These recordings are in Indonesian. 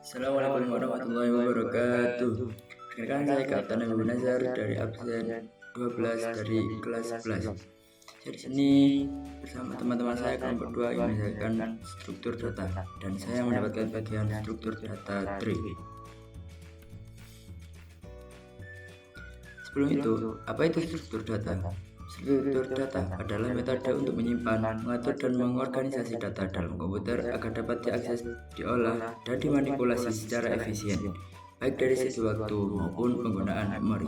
Assalamualaikum warahmatullahi wabarakatuh. Perkenalkan saya Kapten Abu Nazar dari absen 12 dari kelas 11. Saya di sini bersama teman-teman saya kelompok 2 yang mengerjakan struktur data dan saya mendapatkan bagian struktur data tree. Sebelum itu, apa itu struktur data? Struktur data adalah metode untuk menyimpan, mengatur, dan mengorganisasi data dalam komputer agar dapat diakses, diolah, dan dimanipulasi secara efisien, baik dari segi waktu maupun penggunaan memori.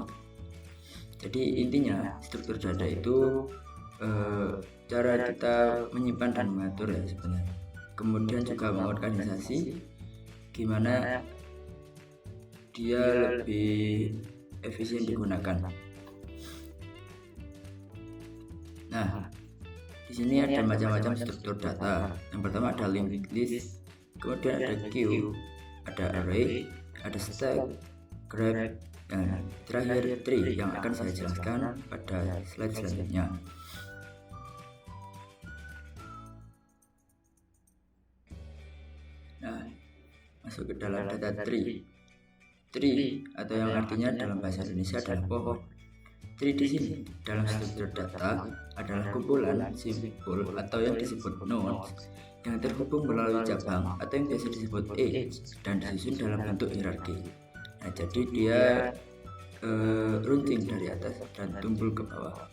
Jadi intinya struktur data itu cara kita menyimpan dan mengatur ya sebenarnya. Kemudian juga mengorganisasi gimana dia lebih efisien digunakan. Nah, di sini ada macam-macam struktur data. Yang pertama ada linked list, kemudian ada queue, ada array, ada stack, graph, dan terakhir tree yang akan saya jelaskan pada slide selanjutnya. Nah, masuk ke dalam data tree. Tree atau yang artinya dalam bahasa Indonesia adalah pohon. Tree di sini dalam struktur data adalah kumpulan simpul atau yang disebut nodes yang terhubung melalui cabang atau yang biasa disebut edge dan disusun dalam bentuk hierarki. Nah, jadi dia runcing dari atas dan tumpul ke bawah.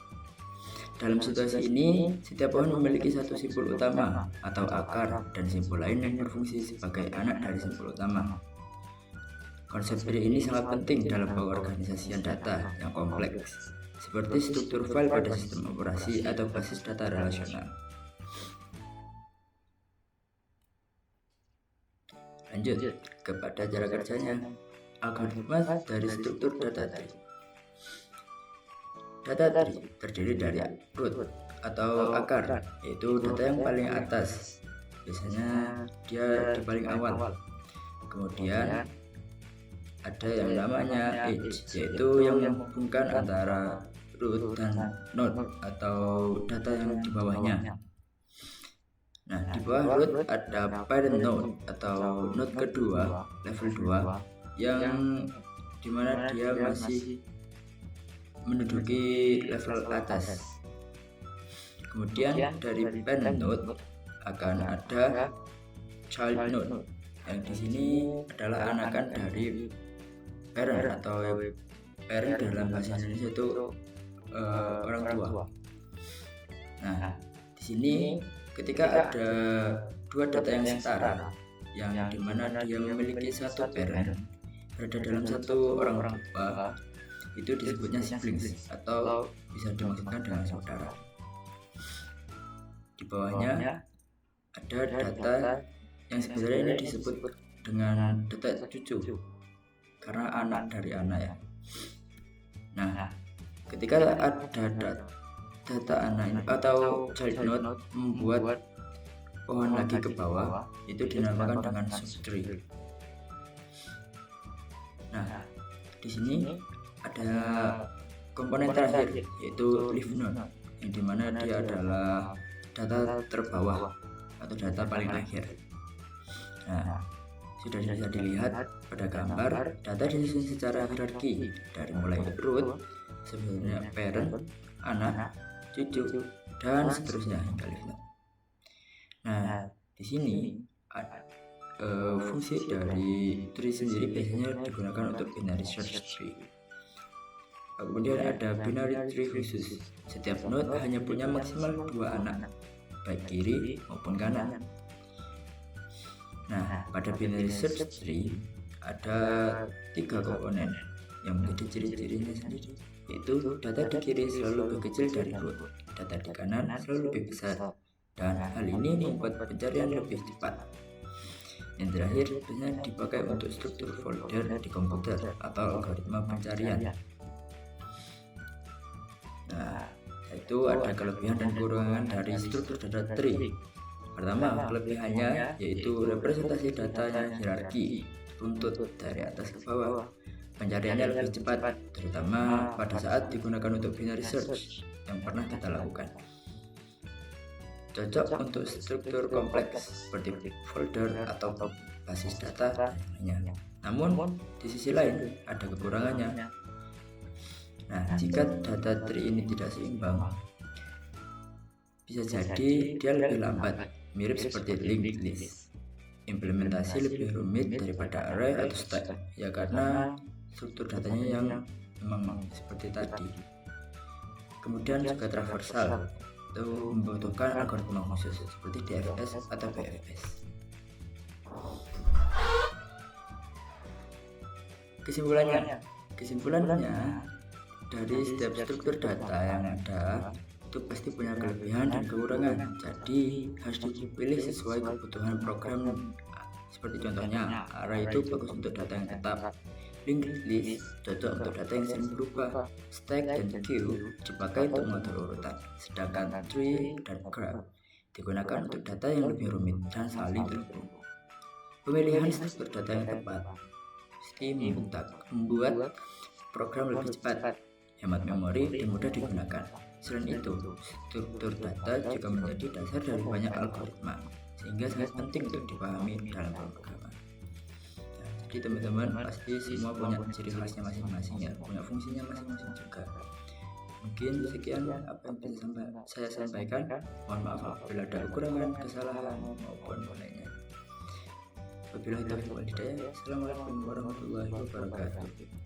Dalam situasi ini, setiap pohon memiliki satu simpul utama atau akar dan simpul lain yang berfungsi sebagai anak dari simpul utama. Konsep tree ini sangat penting dalam pengorganisasian data yang kompleks, seperti struktur file pada sistem operasi atau basis data relasional. Lanjut kepada cara kerjanya. Algoritma dari struktur data tree. Data tree terdiri dari root atau akar, yaitu data yang paling atas. Biasanya dia di paling awal. Kemudian ada yang namanya edge, yaitu yang menghubungkan antara root dan node atau data yang di bawahnya. Nah, di bawah root ada parent node atau node kedua, level 2, yang dimana dia masih menduduki level atas. Kemudian dari parent node akan ada child node, yang di sini adalah anakan dari parent atau parent dalam bahasa Indonesia itu orang tua. Nah, di sini ketika ada dua data yang setara, yang dimana dia memiliki satu parent berada dalam satu orang tua, itu disebutnya siblings atau bisa dimaksudkan dengan saudara. Di bawahnya ada data yang sebenarnya ini disebut dengan data cucu, karena anak dari anak ya. Nah, ketika ada data anak ini atau child node membuat pohon lagi ke bawah, itu dinamakan dengan subtree. Nah, di sini ada komponen terakhir, yaitu leaf node, yang dimana dia adalah data terbawah atau data paling akhir. Nah, sudah bisa dilihat pada gambar, data disusun secara hierarki dari mulai root, sebenarnya parent, anak, cucu, dan seterusnya hingga leaf node. Nah, di sini fungsi dari tree sendiri biasanya digunakan untuk binary search tree. Kemudian ada binary tree khusus. Setiap node hanya punya maksimal 2 anak, baik kiri maupun kanan. Nah, pada binary search tree ada 3 komponen yang menjadi ciri-cirinya sendiri, yaitu data di kiri selalu lebih kecil dari root, data di kanan selalu lebih besar, dan hal ini membuat pencarian lebih cepat. Yang terakhir biasanya dipakai untuk struktur folder di komputer atau algoritma pencarian. Nah, itu ada kelebihan dan kekurangan dari struktur data tree. Pertama, kelebihannya yaitu representasi datanya hierarki, runtut dari atas ke bawah. Pencariannya lebih cepat, terutama pada saat digunakan untuk binary search yang pernah kita lakukan. Cocok untuk struktur kompleks seperti folder atau basis data dan lainnya. Namun di sisi lain ada kekurangannya. Nah, jika data tree ini tidak seimbang, bisa jadi dia lebih lambat, mirip seperti linked list. Implementasi lebih rumit daripada array atau stack, ya karena struktur datanya yang memang seperti tadi. Kemudian juga traversal, itu membutuhkan algoritma khusus seperti DFS atau BFS. Kesimpulannya, dari setiap struktur data yang ada itu pasti punya kelebihan dan kekurangan, jadi harus dipilih sesuai kebutuhan program. Seperti contohnya, array itu bagus untuk data yang tetap, linked list cocok untuk data yang sering berubah, stack dan queue dipakai untuk mengatur urutan, sedangkan tree dan graph digunakan untuk data yang lebih rumit dan saling terhubung. Pemilihan struktur data yang tepat pasti membuat program lebih cepat, hemat memori, dan mudah digunakan. Selain itu, struktur data juga menjadi dasar dari banyak algoritma, sehingga sangat penting untuk dipahami dalam pemrograman. Nah, jadi teman-teman pasti semua punya ciri khasnya masing-masing ya, punya fungsinya masing-masing juga. Mungkin sekian apa yang bisa saya sampaikan. Mohon maaf apabila ada kekurangan, kesalahan maupun lainnya. Wabillahi taufiq wal hidayah. Assalamualaikum warahmatullahi wabarakatuh.